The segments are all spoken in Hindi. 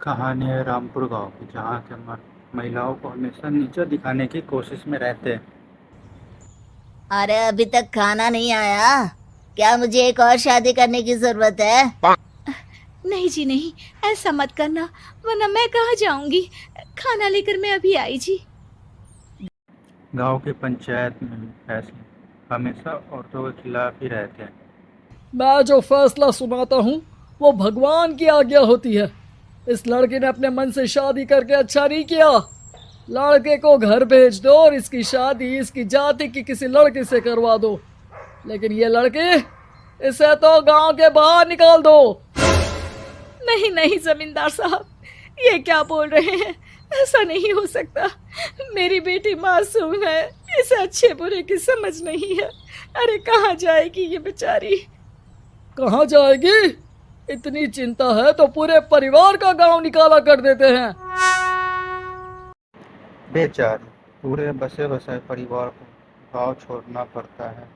कहानी है रामपुर गांव की, जहाँ के मर्द महिलाओं को हमेशा नीचा दिखाने की कोशिश में रहते हैं। अरे अभी तक खाना नहीं आया। क्या मुझे एक और शादी करने की जरूरत है? नहीं जी नहीं, ऐसा मत करना, वरना मैं कहाँ जाऊंगी। खाना लेकर मैं अभी आई जी। गांव की पंचायत में भी फैसले हमेशा औरतों के खिलाफ ही रहते हैं। मैं जो फैसला सुनाता हूँ वो भगवान की आज्ञा होती है। इस लड़के ने अपने मन से शादी करके अच्छा नहीं किया। लड़के को घर भेज दो और इसकी शादी इसकी जाति की किसी लड़के से करवा दो। लेकिन ये लड़के, इसे तो गांव के बाहर निकाल दो। नहीं नहीं जमींदार साहब, ये क्या बोल रहे हैं? ऐसा नहीं हो सकता। मेरी बेटी मासूम है, इसे अच्छे बुरे की समझ नहीं है। अरे कहाँ जाएगी ये बेचारी? कहाँ जाएगी? इतनी चिंता है तो पूरे परिवार का गांव निकाला कर देते हैं। बेचारी पूरे बसे बसाए परिवार को गांव छोड़ना पड़ता है।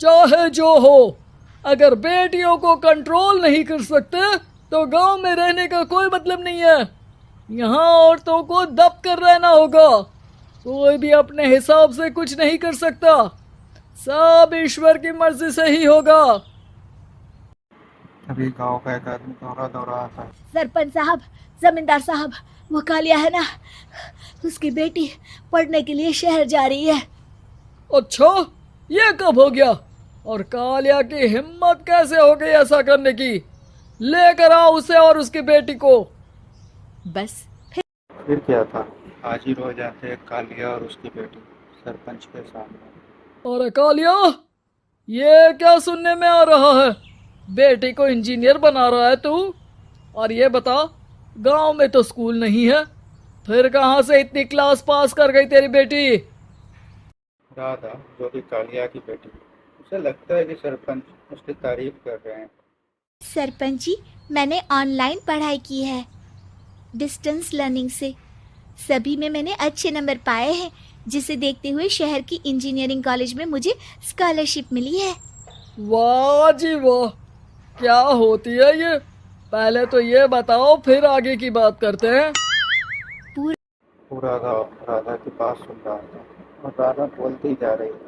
चाहे जो हो, अगर बेटियों को कंट्रोल नहीं कर सकते तो गांव में रहने का कोई मतलब नहीं है। यहाँ औरतों को दब कर रहना होगा। कोई भी अपने हिसाब से कुछ नहीं कर सकता। सब ईश्वर की मर्जी से ही होगा। तभी गांव का एक आदमी दौड़ा दौड़ा आता है। सरपंच साहब, जमींदार साहब, वो कालिया है ना, उसकी बेटी पढ़ने के लिए शहर जा रही है। अच्छा, ये कब हो गया? और कालिया की हिम्मत कैसे हो गई ऐसा करने की? लेकर आओ उसे और उसकी बेटी को। बस फिर क्या था, हाजिर हो जाते हैं कालिया और उसकी बेटी सरपंच के सामने। और कालिया, ये क्या सुनने में आ रहा है? बेटी को इंजीनियर बना रहा है तू? और ये बता, गांव में तो स्कूल नहीं है, फिर कहाँ से इतनी क्लास पास कर गई तेरी बेटी? राधा, जो कि कालिया की बेटी, उसे लगता है कि सरपंच उसकी तारीफ कर रहे हैं। सरपंच जी, मैंने ऑनलाइन पढ़ाई की है, डिस्टेंस लर्निंग से। सभी में मैंने अच्छे नंबर पाए हैं, जिसे देखते हुए शहर की इंजीनियरिंग कॉलेज में मुझे स्कॉलरशिप मिली है। वाह जी वाह, क्या होती है ये? पहले तो ये बताओ, फिर आगे की बात करते हैं। पूरा गांव राधा के पास सुन रहा था और राधा बोलती जा रही थी।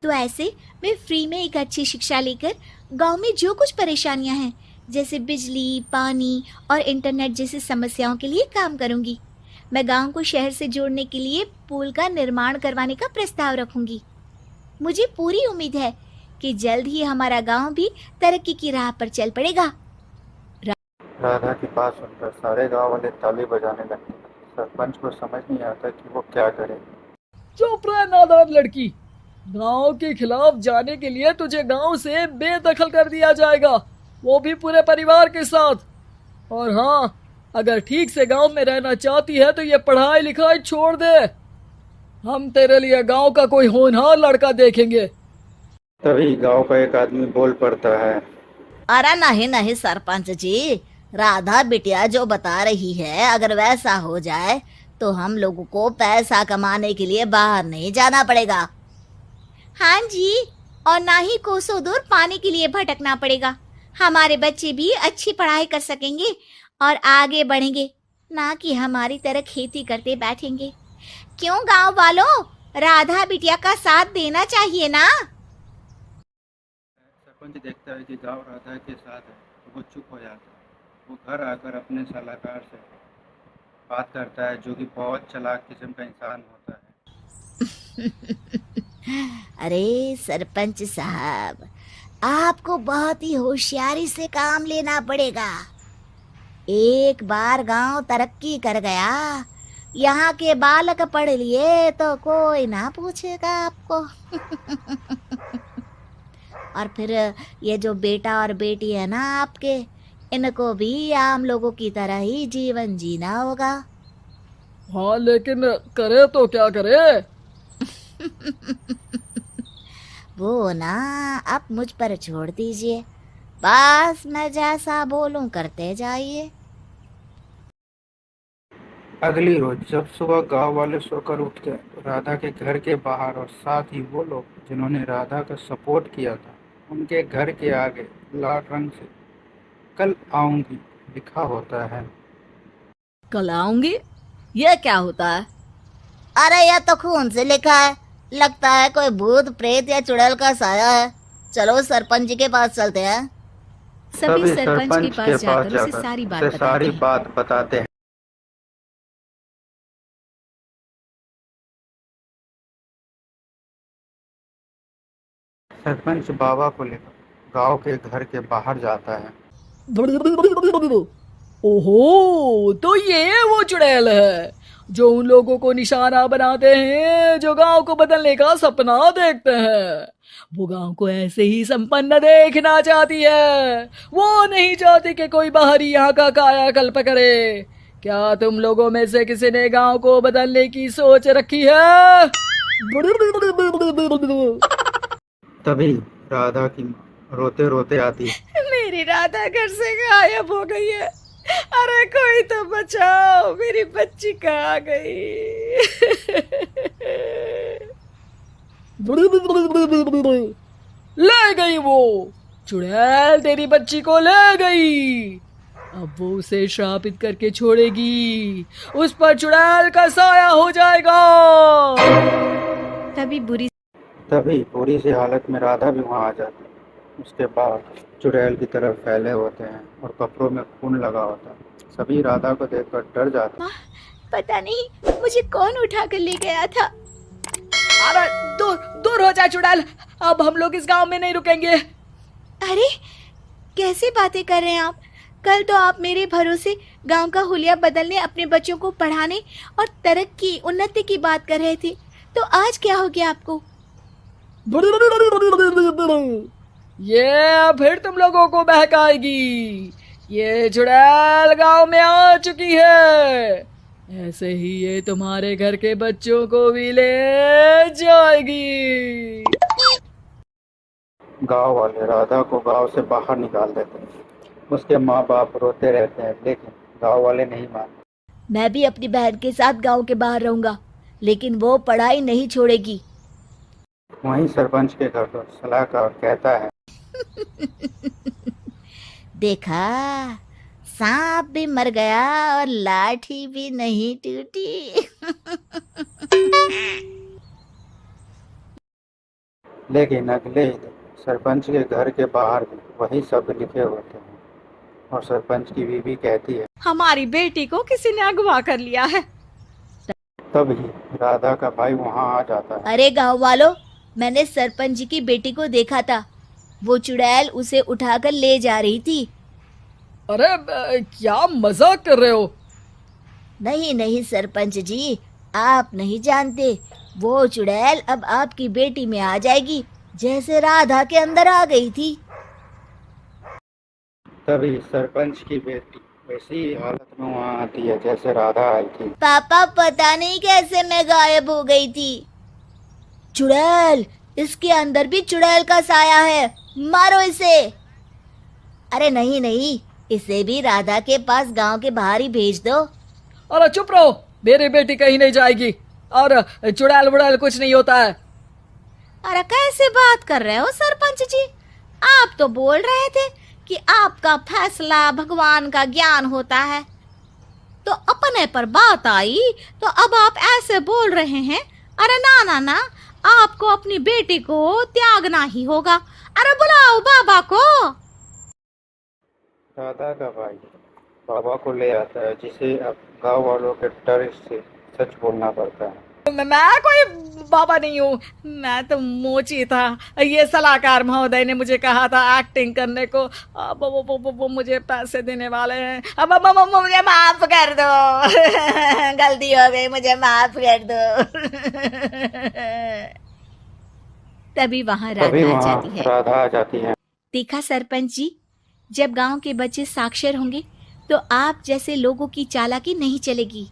तो ऐसे मैं फ्री में एक अच्छी शिक्षा लेकर गांव में जो कुछ परेशानियां हैं, जैसे बिजली, पानी और इंटरनेट जैसी समस्याओं के लिए काम करूंगी। मैं गांव को शहर से जोड़ने के लिए पुल का निर्माण करवाने का प्रस्ताव रखूंगी। मुझे पूरी उम्मीद है कि जल्द ही हमारा गांव भी तरक्की की राह पर चल पड़ेगा। राधा की बात सुनकर सारे गांव वाले ताली बजाने लगे। सरपंच को समझ नहीं आता कि वो क्या करे। चुप रह नादान लड़की। गांव के खिलाफ जाने के लिए तुझे गांव से बेदखल कर दिया जाएगा, वो भी पूरे परिवार के साथ। और हाँ, अगर ठीक से गांव में रहना चाहती है तो ये पढ़ाई लिखाई छोड़ दे। हम तेरे लिए गांव का कोई होनहार लड़का देखेंगे। तभी गांव का एक आदमी बोल पड़ता है। अरे नहीं नहीं सरपंच जी, राधा बिटिया जो बता रही है, अगर वैसा हो जाए तो हम लोगों को पैसा कमाने के लिए बाहर नहीं जाना पड़ेगा। हाँ जी, और ना ही कोसों दूर पानी के लिए भटकना पड़ेगा। हमारे बच्चे भी अच्छी पढ़ाई कर सकेंगे और आगे बढ़ेंगे, ना कि हमारी तरह खेती करते बैठेंगे। क्यों गांव वालों, राधा बिटिया का साथ देना चाहिए ना। सरपंच देखता है कि गांव राधा के साथ है तो वो चुप हो जाता है। वो घर आकर अपने सलाहकार से बात करता है, जो कि बहुत चालाक किस्म का इंसान होता है। अरे सरपंच साहब, आपको बहुत ही होशियारी से काम लेना पड़ेगा। एक बार गांव तरक्की कर गया, यहाँ के बालक पढ़ लिए तो कोई ना पूछेगा आपको। और फिर ये जो बेटा और बेटी है ना आपके, इनको भी आम लोगों की तरह ही जीवन जीना होगा। हाँ, लेकिन करे तो क्या करे? वो ना, आप मुझ पर छोड़ दीजिए, बस मैं जैसा बोलूं करते जाइए। अगली रोज जब सुबह गांव वाले सोकर उठते हैं तो राधा के घर के बाहर और साथ ही वो लोग जिन्होंने राधा का सपोर्ट किया था, उनके घर के आगे लाल रंग से कल आऊंगी लिखा होता है। कल आऊंगी। यह क्या होता है? अरे यह तो खून से लिखा है, लगता है कोई भूत प्रेत या चुड़ैल का साया है। चलो सरपंच जी के पास चलते हैं। सभी सरपंच के पास जाकर उसे सारी बात बताते हैं। सरपंच बाबा को लेकर गांव के घर के बाहर जाता है। ओहो, तो ये वो चुड़ैल है जो उन लोगों को निशाना बनाते हैं जो गांव को बदलने का सपना देखते हैं। वो गांव को ऐसे ही संपन्न देखना चाहती है। वो नहीं चाहती कि कोई बाहरी यहाँ का कायाकल्प करे। क्या तुम लोगों में से किसी ने गांव को बदलने की सोच रखी है? तभी राधा की माँ रोते रोते आती है। मेरी राधा घर से गायब हो गई है। अरे कोई तो बचाओ, मेरी बच्ची कहाँ गई? ले गई वो चुड़ैल, तेरी बच्ची को ले गई। अब वो उसे श्रापित करके छोड़ेगी। उस पर चुड़ैल का साया हो जाएगा। तभी बुरी सी हालत में राधा भी वहाँ आ जाती है। उसके बाद चुड़ैल की तरफ फैले होते हैं और कपड़ों में खून लगा होता है। सभी राधा को देखकर डर जाते हैं। पता नहीं मुझे कौन उठा कर ले गया था। अरे दूर दूर हो जा चुड़ैल, अब हम लोग इस गांव में नहीं रुकेंगे। अरे कैसी बातें कर रहे हैं आप? कल तो आप मेरे भरोसे गांव का हुलिया बदलने, अपने बच्चों को पढ़ाने और तरक्की उन्नति की बात कर रहे थे, तो आज क्या हो गया आपको? ये फिर तुम लोगों को बहकाएगी। ये चुड़ैल गांव में आ चुकी है। ऐसे ही ये तुम्हारे घर के बच्चों को भी ले जाएगी। गांव वाले राधा को गांव से बाहर निकाल देते हैं। उसके माँ बाप रोते रहते हैं, लेकिन गांव वाले नहीं मानते। मैं भी अपनी बहन के साथ गांव के बाहर रहूंगा, लेकिन वो पढ़ाई नहीं छोड़ेगी। वहीं सरपंच के घर पर सलाहकार कहता है, देखा, सांप भी मर गया और लाठी भी नहीं टूटी। लेकिन अगले ही दिन सरपंच के घर के बाहर भी वही शब्द लिखे होते हैं और सरपंच की बीवी कहती है, हमारी बेटी को किसी ने अगवा कर लिया है। तभी राधा का भाई वहाँ आ जाता है। अरे गांव वालों, मैंने सरपंच जी की बेटी को देखा था। वो चुड़ैल उसे उठाकर ले जा रही थी। अरे क्या मजाक कर रहे हो? नहीं नहीं सरपंच जी, आप नहीं जानते। वो चुड़ैल अब आपकी बेटी में आ जाएगी, जैसे राधा के अंदर आ गई थी। तभी सरपंच की बेटी वैसी हालत में वहाँ आती है जैसे राधा आई थी। पापा, पता नहीं कैसे मैं गायब हो गई थी। चुड़ैल, इसके अंदर भी चुड़ैल का साया है, मारो इसे। अरे नहीं नहीं, इसे भी राधा के पास गांव के बाहर ही भेज दो। अरे चुप रहो, मेरी बेटी कहीं नहीं जाएगी और चुड़ैल वुड़ैल कुछ नहीं होता है। अरे कैसे बात कर रहे हो सरपंच जी? आप तो बोल रहे थे कि आपका फैसला भगवान का ज्ञान होता है, तो अपने पर बात आई तो अब आप ऐसे बोल रहे हैं। अरे ना ना ना, आपको अपनी बेटी को त्यागना ही होगा। अरे बुलाओ बाबा को। राधा का भाई बाबा को ले आता है, जिसे अब गांव वालों के डर से सच बोलना पड़ता है। मैं कोई बाबा नहीं हूँ, मैं तो मोची था। ये सलाहकार महोदय ने मुझे कहा था एक्टिंग करने को। अब वो मुझे पैसे देने वाले हैं। अब मुझे माफ कर दो। गलती हो गई, मुझे माफ कर दो। तभी वहाँ राधा आ जाती है। है। देखा सरपंच जी, जब गांव के बच्चे साक्षर होंगे तो आप जैसे लोगों की चालाकी नहीं चलेगी।